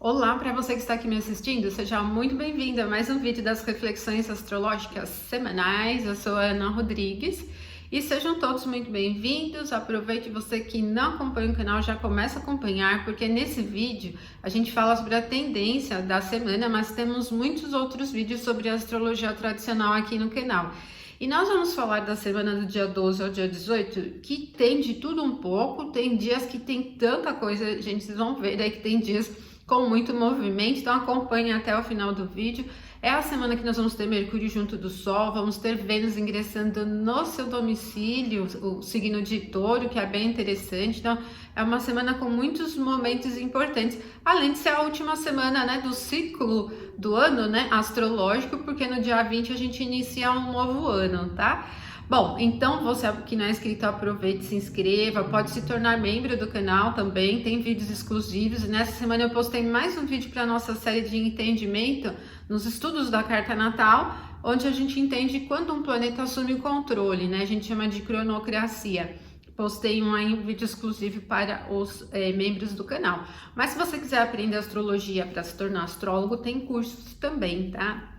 Olá, para você que está aqui me assistindo, seja muito bem-vindo a mais um vídeo das reflexões astrológicas semanais. Eu sou a Ana Rodrigues e sejam todos muito bem-vindos. Aproveite, você que não acompanha o canal, já começa a acompanhar, porque nesse vídeo a gente fala sobre a tendência da semana, mas temos muitos outros vídeos sobre a astrologia tradicional aqui no canal. E nós vamos falar da semana do dia 12 ao dia 18, que tem de tudo um pouco. Tem dias que tem tanta coisa, gente, vocês vão ver aí que tem dias com muito movimento, então acompanhe até o final do vídeo. É a semana que nós vamos ter Mercúrio junto do Sol, vamos ter Vênus ingressando no seu domicílio, o signo de Touro, que é bem interessante. Então é uma semana com muitos momentos importantes, além de ser a última semana, né, do ciclo do ano, né, astrológico, porque no dia 20 a gente inicia um novo ano, tá? Bom, então você que não é inscrito, aproveite, se inscreva, pode se tornar membro do canal também, tem vídeos exclusivos. E nessa semana eu postei mais um vídeo para a nossa série de entendimento nos estudos da carta natal, onde a gente entende quando um planeta assume o controle, né? A gente chama de cronocracia. Postei um vídeo exclusivo para os membros do canal. Mas se você quiser aprender astrologia para se tornar astrólogo, tem cursos também, tá?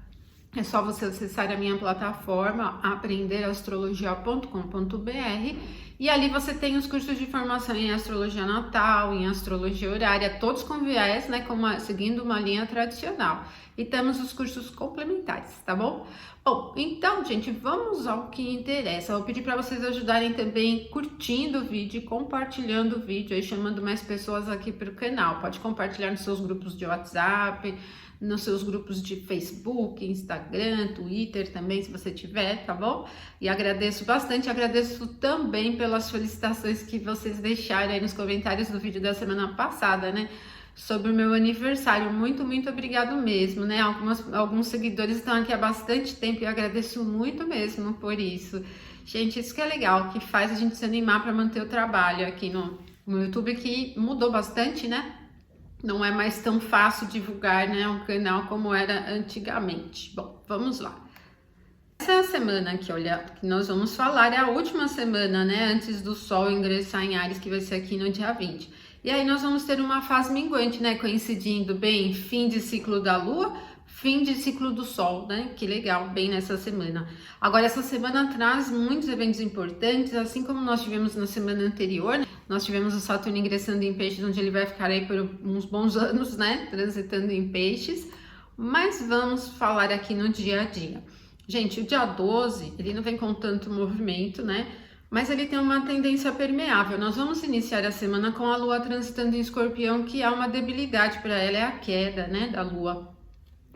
É só você acessar a minha plataforma aprenderastrologia.com.br e ali você tem os cursos de formação em astrologia natal, em astrologia horária, todos com viés, né, seguindo uma linha tradicional. E temos os cursos complementares, tá bom? Bom, então, gente, vamos ao que interessa. Eu vou pedir para vocês ajudarem também curtindo o vídeo, compartilhando o vídeo, aí chamando mais pessoas aqui para o canal. Pode compartilhar nos seus grupos de WhatsApp, nos seus grupos de Facebook, Instagram, Twitter também, se você tiver, tá bom? E agradeço bastante, agradeço também pelas felicitações que vocês deixaram aí nos comentários do vídeo da semana passada, né? Sobre o meu aniversário. Muito, muito obrigado mesmo, né? Alguns seguidores estão aqui há bastante tempo e eu agradeço muito mesmo por isso. Gente, isso que é legal, que faz a gente se animar para manter o trabalho aqui no YouTube, que mudou bastante, né? Não é mais tão fácil divulgar, né, um canal como era antigamente. Bom, vamos lá. Essa é a semana que nós vamos falar, é a última semana, né, antes do Sol ingressar em Áries, que vai ser aqui no dia 20. E aí nós vamos ter uma fase minguante, né, coincidindo bem fim de ciclo da Lua, fim de ciclo do Sol, né? Que legal, bem nessa semana. Agora, essa semana traz muitos eventos importantes, assim como nós tivemos na semana anterior, né? Nós tivemos o Saturno ingressando em Peixes, onde ele vai ficar aí por uns bons anos, né? Transitando em Peixes. Mas vamos falar aqui no dia a dia. Gente, o dia 12, ele não vem com tanto movimento, né? Mas ele tem uma tendência permeável. Nós vamos iniciar a semana com a Lua transitando em Escorpião, que há uma debilidade para ela, é a queda, né, da Lua.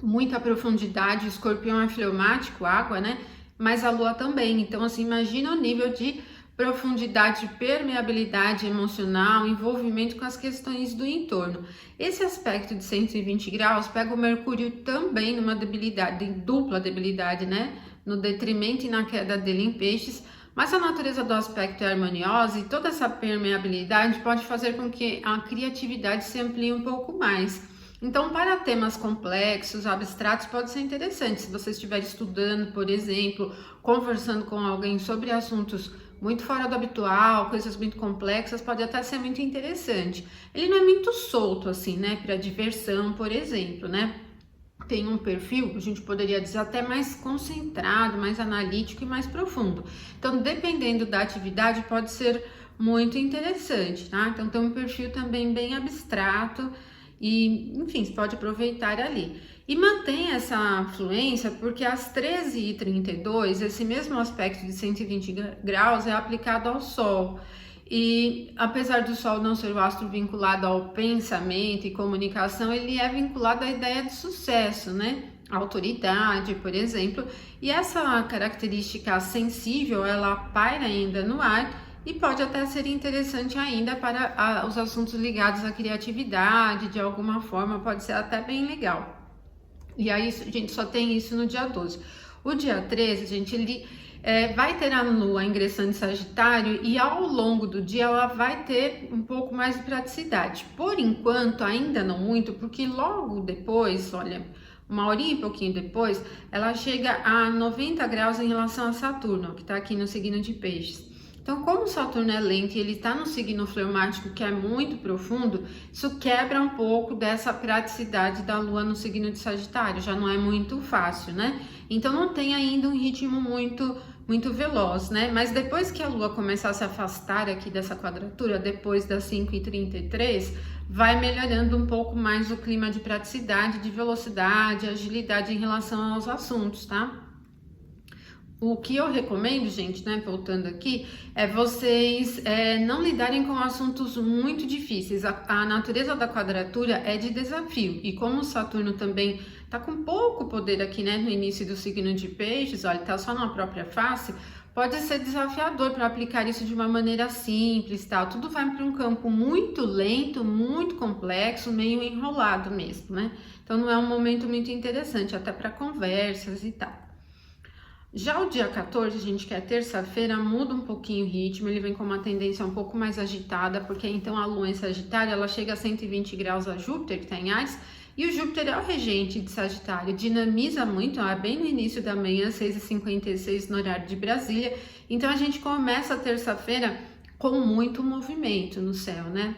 Muita profundidade, o Escorpião é fleumático, água, né? Mas a Lua também. Então, assim, imagina o nível de profundidade, permeabilidade emocional, envolvimento com as questões do entorno. Esse aspecto de 120 graus pega o Mercúrio também numa debilidade, em dupla debilidade, né? No detrimento e na queda dele em Peixes. Mas a natureza do aspecto é harmoniosa e toda essa permeabilidade pode fazer com que a criatividade se amplie um pouco mais. Então, para temas complexos, abstratos, pode ser interessante. Se você estiver estudando, por exemplo, conversando com alguém sobre assuntos muito fora do habitual, coisas muito complexas, pode até ser muito interessante. Ele não é muito solto, assim, né? Para diversão, por exemplo, né? Tem um perfil, a gente poderia dizer, até mais concentrado, mais analítico e mais profundo. Então, dependendo da atividade, pode ser muito interessante, tá? Então, tem um perfil também bem abstrato e, enfim, você pode aproveitar ali. E mantém essa fluência porque às 13h32, esse mesmo aspecto de 120 graus é aplicado ao Sol. E apesar do Sol não ser o astro vinculado ao pensamento e comunicação, ele é vinculado à ideia de sucesso, né? Autoridade, por exemplo. E essa característica sensível, ela paira ainda no ar e pode até ser interessante ainda para os assuntos ligados à criatividade, de alguma forma, pode ser até bem legal. E aí, a gente só tem isso no dia 12. O dia 13, gente, ele vai ter a Lua ingressando em Sagitário e ao longo do dia ela vai ter um pouco mais de praticidade. Por enquanto, ainda não muito, porque logo depois, olha, uma horinha e pouquinho depois, ela chega a 90 graus em relação a Saturno, que está aqui no signo de Peixes. Então, como o Saturno é lento e ele está no signo fleumático, que é muito profundo, isso quebra um pouco dessa praticidade da Lua no signo de Sagitário, já não é muito fácil, né? Então, não tem ainda um ritmo muito veloz, né? Mas depois que a Lua começar a se afastar aqui dessa quadratura, depois das 5h33, vai melhorando um pouco mais o clima de praticidade, de velocidade, agilidade em relação aos assuntos, tá? O que eu recomendo, gente, né, voltando aqui, é vocês não lidarem com assuntos muito difíceis. A natureza da quadratura é de desafio, e como o Saturno também tá com pouco poder aqui, né, no início do signo de Peixes, olha, tá só na própria face, pode ser desafiador para aplicar isso de uma maneira simples, tal. Tudo vai para um campo muito lento, muito complexo, meio enrolado mesmo, né? Então não é um momento muito interessante, até para conversas e tal. Já o dia 14, gente, que é terça-feira, muda um pouquinho o ritmo, ele vem com uma tendência um pouco mais agitada, porque então a Lua em Sagitário, ela chega a 120 graus a Júpiter, que está em Áries, e o Júpiter é o regente de Sagitário, dinamiza muito, ó, é bem no início da manhã, 6h56 no horário de Brasília, então a gente começa a terça-feira com muito movimento no céu, né?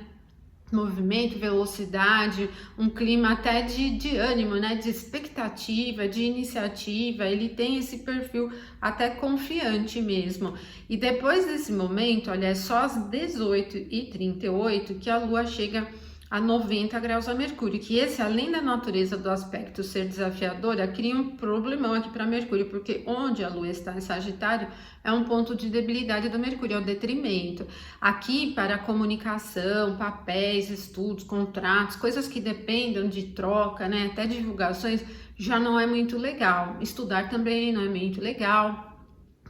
Movimento, velocidade, um clima até de ânimo, né? De expectativa, de iniciativa, ele tem esse perfil até confiante mesmo. E depois desse momento, olha, é só às 18h38 que a Lua chega a 90 graus a Mercúrio, que esse, além da natureza do aspecto ser desafiadora, cria um problemão aqui para Mercúrio, porque onde a Lua está em Sagitário é um ponto de debilidade do Mercúrio, é o detrimento. Aqui, para comunicação, papéis, estudos, contratos, coisas que dependam de troca, né, até divulgações, já não é muito legal. Estudar também não é muito legal.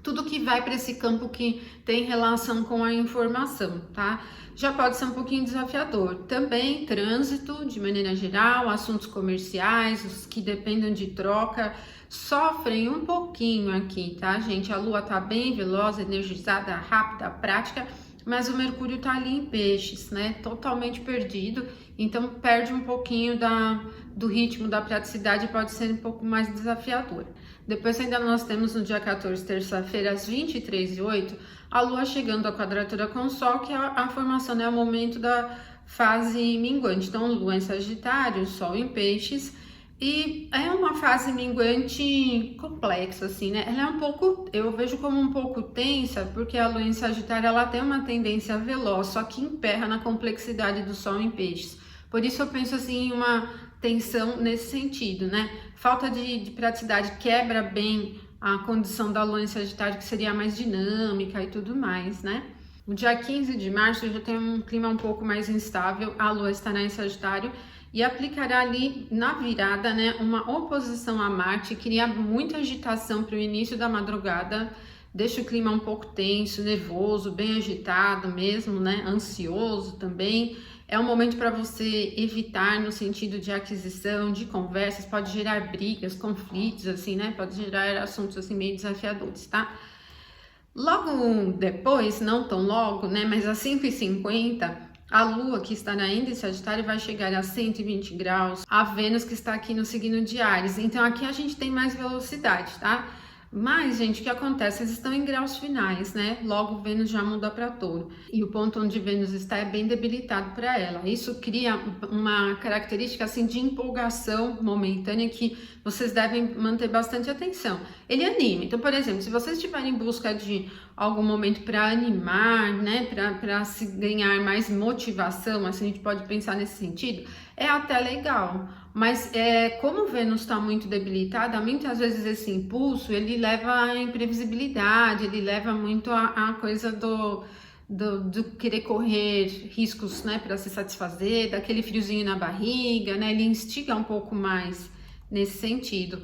Tudo que vai para esse campo que tem relação com a informação, tá? Já pode ser um pouquinho desafiador. Também trânsito, de maneira geral, assuntos comerciais, os que dependem de troca, sofrem um pouquinho aqui, tá, gente? A Lua tá bem veloz, energizada, rápida, prática, mas o Mercúrio tá ali em Peixes, né? Totalmente perdido, então perde um pouquinho do ritmo, da praticidade, pode ser um pouco mais desafiador. Depois ainda nós temos no dia 14, terça-feira, às 23h08, a Lua chegando à quadratura com o Sol, que é a formação, né, o momento da fase minguante. Então, Lua em Sagitário, Sol em Peixes, e é uma fase minguante complexa, assim, né? Ela é um pouco, eu vejo como um pouco tensa, porque a Lua em Sagitário, ela tem uma tendência veloz, só que emperra na complexidade do Sol em Peixes. Por isso eu penso assim em uma tensão nesse sentido, né? Falta de praticidade quebra bem a condição da Lua em Sagitário, que seria mais dinâmica e tudo mais, né? No dia 15 de março já tem um clima um pouco mais instável, a Lua estará em Sagitário e aplicará ali na virada, né, uma oposição a Marte, cria muita agitação para o início da madrugada, deixa o clima um pouco tenso, nervoso, bem agitado mesmo, né, ansioso também. É um momento para você evitar no sentido de aquisição, de conversas, pode gerar brigas, conflitos, assim, né, pode gerar assuntos assim meio desafiadores, tá? Logo depois, não tão logo, né, mas às 5h50, a Lua, que está ainda em Sagitário, vai chegar a 120 graus, a Vênus, que está aqui no signo de Áries. Então, aqui a gente tem mais velocidade, tá? Mas, gente, o que acontece? Eles estão em graus finais, né? Logo, Vênus já muda para Touro. E o ponto onde Vênus está é bem debilitado para ela. Isso cria uma característica, assim, de empolgação momentânea que vocês devem manter bastante atenção. Ele anima. Então, por exemplo, se vocês estiverem em busca de algum momento para animar, né? Para se ganhar mais motivação, assim, a gente pode pensar nesse sentido, é até legal. Mas como Vênus está muito debilitada, muitas vezes esse impulso ele leva à imprevisibilidade, ele leva muito a coisa do querer correr riscos, né, para se satisfazer, daquele friozinho na barriga, né, ele instiga um pouco mais nesse sentido.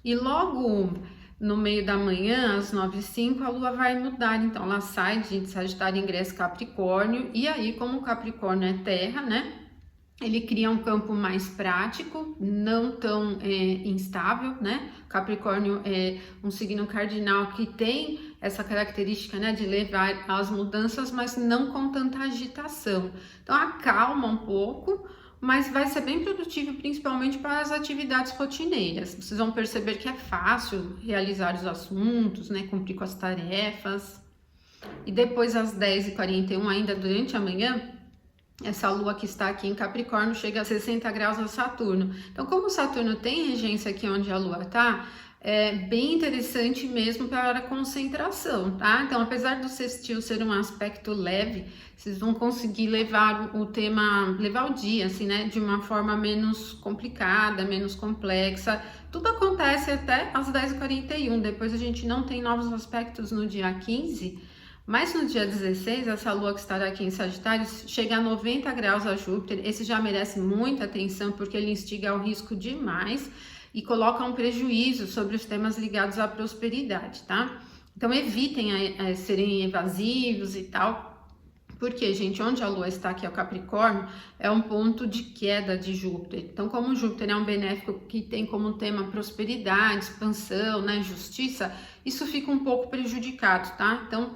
E logo no meio da manhã, às 9h05, a Lua vai mudar, então ela sai de Sagitário e ingressa Capricórnio, e aí como o Capricórnio é terra, né, ele cria um campo mais prático, não tão instável, né? Capricórnio é um signo cardinal que tem essa característica, né, de levar às mudanças, mas não com tanta agitação. Então, acalma um pouco, mas vai ser bem produtivo, principalmente para as atividades rotineiras. Vocês vão perceber que é fácil realizar os assuntos, né, cumprir com as tarefas. E depois às 10h41, ainda durante a manhã, essa lua que está aqui em Capricórnio chega a 60 graus a Saturno. Então, como Saturno tem regência aqui onde a lua está, é bem interessante mesmo para a concentração, tá? Então, apesar do sextil ser um aspecto leve, vocês vão conseguir levar o tema, levar o dia, assim, né, de uma forma menos complicada, menos complexa. Tudo acontece até às 10h41, depois a gente não tem novos aspectos no dia 15, mas no dia 16, essa lua que estará aqui em Sagitário chega a 90 graus a Júpiter. Esse já merece muita atenção, porque ele instiga ao risco demais e coloca um prejuízo sobre os temas ligados à prosperidade, tá? Então evitem serem evasivos e tal, porque, gente, onde a lua está aqui, é o Capricórnio, é um ponto de queda de Júpiter. Então, como Júpiter é um benéfico que tem como tema prosperidade, expansão, né, justiça, isso fica um pouco prejudicado, tá? Então,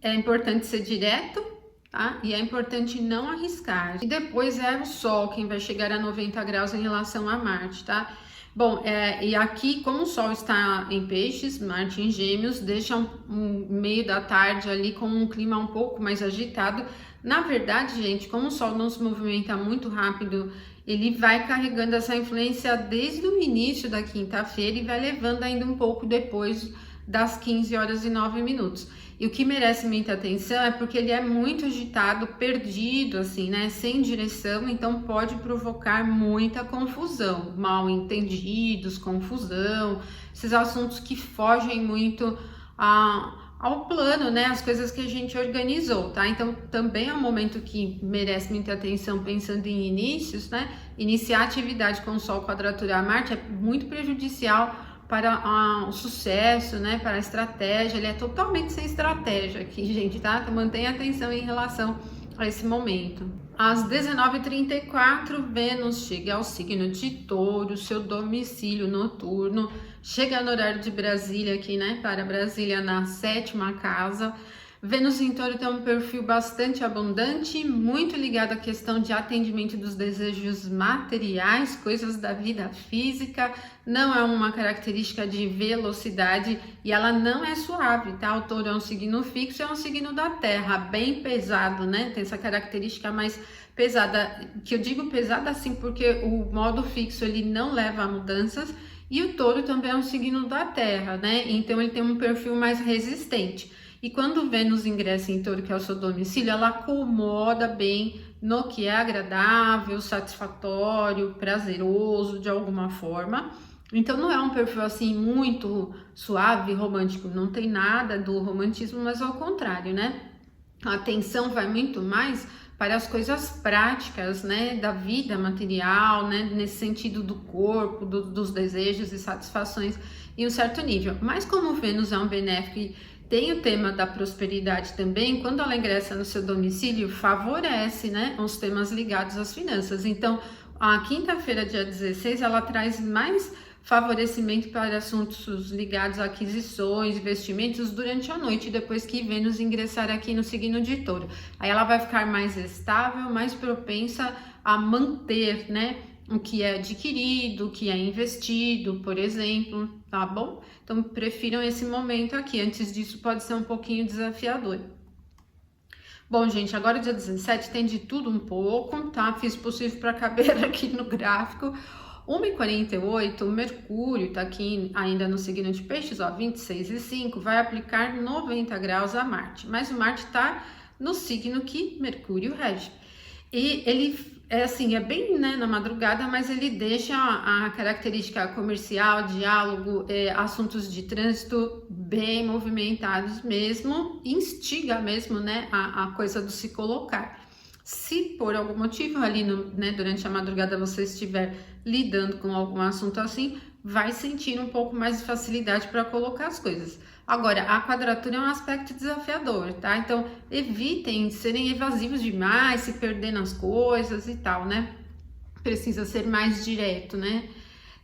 é importante ser direto, tá? E é importante não arriscar. E depois é o Sol quem vai chegar a 90 graus em relação a Marte, tá? Bom, e aqui, como o Sol está em Peixes, Marte em Gêmeos, deixa um meio da tarde ali com um clima um pouco mais agitado. Na verdade, gente, como o Sol não se movimenta muito rápido, ele vai carregando essa influência desde o início da quinta-feira e vai levando ainda um pouco depois das 15h09. E o que merece muita atenção é porque ele é muito agitado, perdido, assim, né? Sem direção, então pode provocar muita confusão, mal entendidos, confusão, esses assuntos que fogem muito ao plano, né? As coisas que a gente organizou, tá? Então também é um momento que merece muita atenção pensando em inícios, né? Iniciar a atividade com o Sol quadratura a Marte é muito prejudicial para o sucesso, né, para a estratégia. Ele é totalmente sem estratégia aqui, gente, tá? Então mantenha atenção em relação a esse momento. Às 19h34, Vênus chega ao signo de Touro, seu domicílio noturno, chega no horário de Brasília aqui, né, para Brasília, na 7ª casa. Vênus em Touro tem um perfil bastante abundante, muito ligado à questão de atendimento dos desejos materiais, coisas da vida física. Não é uma característica de velocidade e ela não é suave, tá? O Touro é um signo fixo, é um signo da Terra, bem pesado, né? Tem essa característica mais pesada, que eu digo pesada assim porque o modo fixo ele não leva a mudanças, e o Touro também é um signo da Terra, né? Então ele tem um perfil mais resistente. E quando Vênus ingressa em Touro, que é o seu domicílio, ela acomoda bem no que é agradável, satisfatório, prazeroso de alguma forma. Então não é um perfil assim muito suave, romântico, não tem nada do romantismo, mas ao contrário, né? A atenção vai muito mais para as coisas práticas, né, da vida material, né, nesse sentido do corpo, dos desejos e satisfações em um certo nível. Mas como Vênus é um benéfico, tem o tema da prosperidade também, quando ela ingressa no seu domicílio, favorece, né, os temas ligados às finanças. Então, a quinta-feira, dia 16, ela traz mais favorecimento para assuntos ligados a aquisições, investimentos durante a noite, depois que Vênus ingressar aqui no signo de Touro. Aí ela vai ficar mais estável, mais propensa a manter, né, o que é adquirido, o que é investido, por exemplo, tá bom? Então, prefiram esse momento aqui. Antes disso, pode ser um pouquinho desafiador. Bom, gente, agora dia 17 tem de tudo um pouco, tá? Fiz o possível para caber aqui no gráfico. 1h48, o Mercúrio tá aqui ainda no signo de Peixes, ó, 26h05, vai aplicar 90 graus a Marte. Mas o Marte tá no signo que Mercúrio rege. E ele é assim, é bem, né, na madrugada, mas ele deixa a característica comercial, diálogo, assuntos de trânsito bem movimentados mesmo, instiga mesmo, né, a coisa do se colocar. Se por algum motivo ali né, durante a madrugada você estiver lidando com algum assunto assim, vai sentir um pouco mais de facilidade para colocar as coisas. Agora, a quadratura é um aspecto desafiador, tá? Então, evitem serem evasivos demais, se perder nas coisas e tal, né? Precisa ser mais direto, né?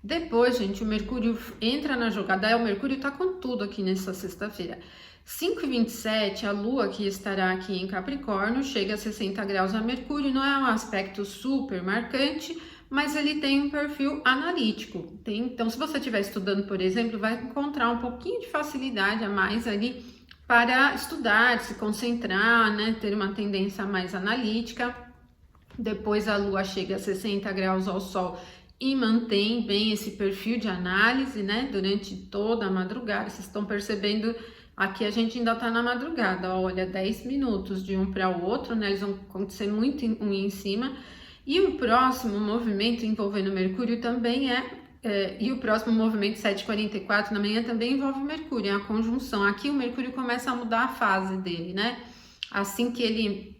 Depois, gente, o Mercúrio entra na jogada. O Mercúrio tá com tudo aqui nessa sexta-feira. 5h27, a Lua, que estará aqui em Capricórnio, chega a 60 graus a Mercúrio. Não é um aspecto super marcante, mas ele tem um perfil analítico. Então, se você estiver estudando, por exemplo, vai encontrar um pouquinho de facilidade a mais ali para estudar, se concentrar, né, ter uma tendência mais analítica. Depois a Lua chega a 60 graus ao Sol e mantém bem esse perfil de análise, né, durante toda a madrugada. Vocês estão percebendo, aqui a gente ainda tá na madrugada, ó, olha, 10 minutos de um para o outro, né, eles vão acontecer muito um em cima. E o próximo movimento envolvendo Mercúrio também e o próximo movimento 7h44 da manhã também envolve Mercúrio, é a conjunção. Aqui o Mercúrio começa a mudar a fase dele, né? Assim que ele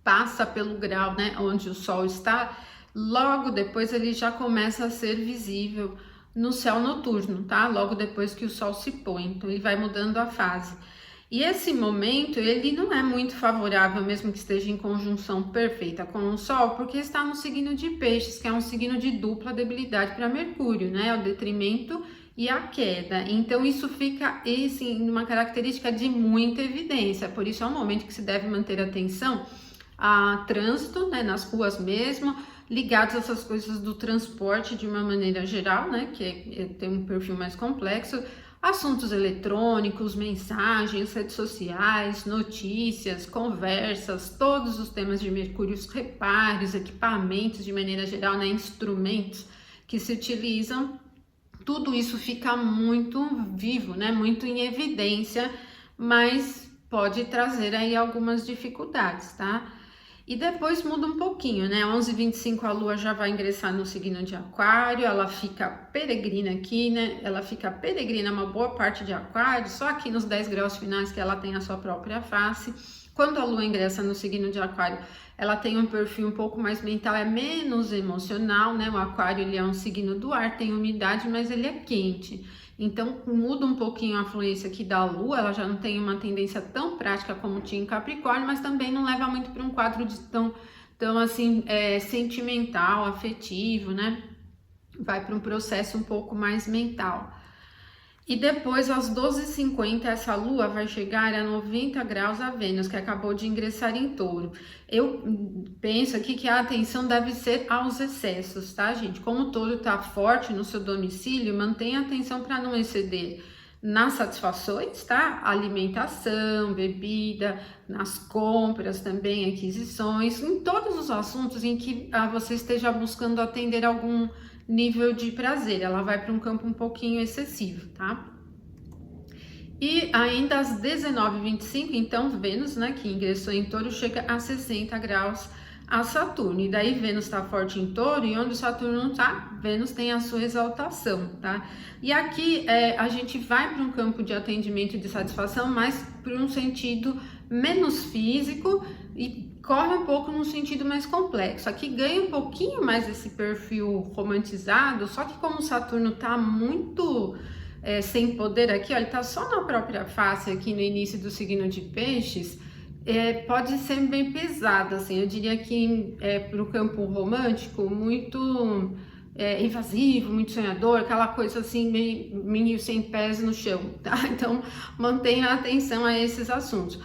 passa pelo grau, né, onde o Sol está, logo depois ele já começa a ser visível no céu noturno, tá? Logo depois que o Sol se põe, então ele vai mudando a fase. E esse momento, ele não é muito favorável, mesmo que esteja em conjunção perfeita com o Sol, porque está no signo de Peixes, que é um signo de dupla debilidade para Mercúrio, né? O detrimento e a queda. Então, isso fica, assim, uma característica de muita evidência. Por isso, é um momento que se deve manter atenção a trânsito, né? Nas ruas mesmo, ligados a essas coisas do transporte de uma maneira geral, né? Que tem um perfil mais complexo. Assuntos eletrônicos, mensagens, redes sociais, notícias, conversas, todos os temas de Mercúrio, os reparos, equipamentos de maneira geral, né, instrumentos que se utilizam, tudo isso fica muito vivo, né, muito em evidência, mas pode trazer aí algumas dificuldades, tá? E depois muda um pouquinho, né? 11h25 a Lua já vai ingressar no signo de Aquário, ela fica peregrina aqui, né? Ela fica peregrina uma boa parte de Aquário, só aqui nos 10 graus finais que ela tem a sua própria face. Quando a Lua ingressa no signo de Aquário, ela tem um perfil um pouco mais mental, é menos emocional, né? O Aquário, ele é um signo do ar, tem umidade, mas ele é quente. Então, muda um pouquinho a fluência aqui da Lua, ela já não tem uma tendência tão prática como tinha em Capricórnio, mas também não leva muito para um quadro de tão assim, sentimental, afetivo, né? Vai para um processo um pouco mais mental. E depois, às 12h50, essa Lua vai chegar a 90 graus a Vênus, que acabou de ingressar em Touro. Eu penso aqui que a atenção deve ser aos excessos, tá, gente? Como o Touro tá forte no seu domicílio, mantenha atenção para não exceder nas satisfações, tá? Alimentação, bebida, nas compras também, aquisições, em todos os assuntos em que você esteja buscando atender algum nível de prazer, ela vai para um campo um pouquinho excessivo, tá? E ainda às 19h25, então, Vênus, né, que ingressou em Touro, chega a 60 graus a Saturno. E daí Vênus está forte em Touro, e onde Saturno não tá, Vênus tem a sua exaltação, tá? E aqui a gente vai para um campo de atendimento e de satisfação, mas por um sentido menos físico e corre um pouco num sentido mais complexo. Aqui ganha um pouquinho mais esse perfil romantizado, só que como o Saturno tá muito sem poder aqui, ó, ele tá só na própria face aqui no início do signo de Peixes, pode ser bem pesado, assim, eu diria que para o campo romântico, muito invasivo, muito sonhador, aquela coisa assim, meio sem pés no chão, tá? Então, mantenha atenção a esses assuntos.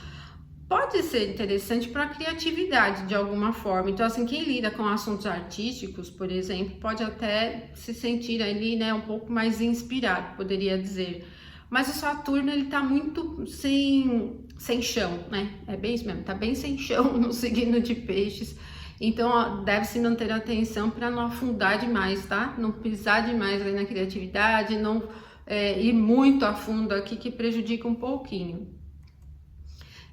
Pode ser interessante para a criatividade de alguma forma. Então, assim, quem lida com assuntos artísticos, por exemplo, pode até se sentir ali, né, um pouco mais inspirado, poderia dizer. Mas o Saturno, ele tá muito sem chão, né? É bem isso mesmo, tá bem sem chão no signo de Peixes. Então, deve-se manter atenção para não afundar demais, tá? Não pisar demais ali na criatividade, não ir muito a fundo aqui, que prejudica um pouquinho.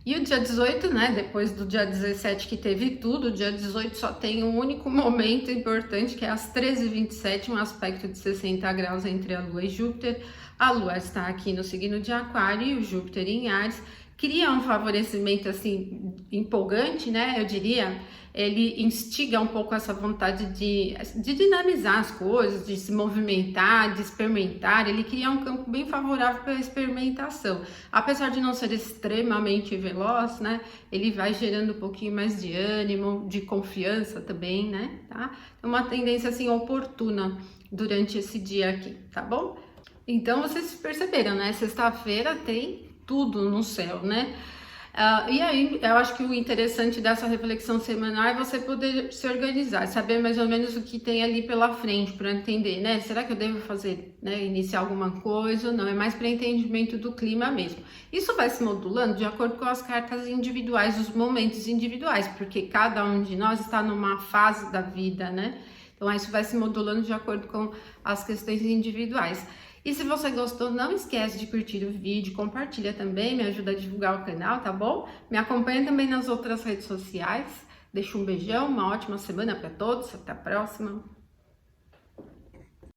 E o dia 18, né, depois do dia 17 que teve tudo, o dia 18 só tem um único momento importante, que é às 13h27, um aspecto de 60 graus entre a Lua e Júpiter. A Lua está aqui no signo de Aquário e o Júpiter em Áries. Cria um favorecimento, assim, empolgante, né, eu diria. Ele instiga um pouco essa vontade de dinamizar as coisas, de se movimentar, de experimentar. Ele cria um campo bem favorável para a experimentação. Apesar de não ser extremamente veloz, né? Ele vai gerando um pouquinho mais de ânimo, de confiança também, né? Tá? É uma tendência assim oportuna durante esse dia aqui, tá bom? Então vocês perceberam, né? Sexta-feira tem tudo no céu, né? E aí, eu acho que o interessante dessa reflexão semanal é você poder se organizar, saber mais ou menos o que tem ali pela frente para entender, né? Será que eu devo fazer, né, iniciar alguma coisa ou não? É mais para entendimento do clima mesmo. Isso vai se modulando de acordo com as cartas individuais, os momentos individuais, porque cada um de nós está numa fase da vida, né? Então, isso vai se modulando de acordo com as questões individuais. E se você gostou, não esquece de curtir o vídeo, compartilha também, me ajuda a divulgar o canal, tá bom? Me acompanha também nas outras redes sociais. Deixa um beijão, uma ótima semana para todos, até a próxima.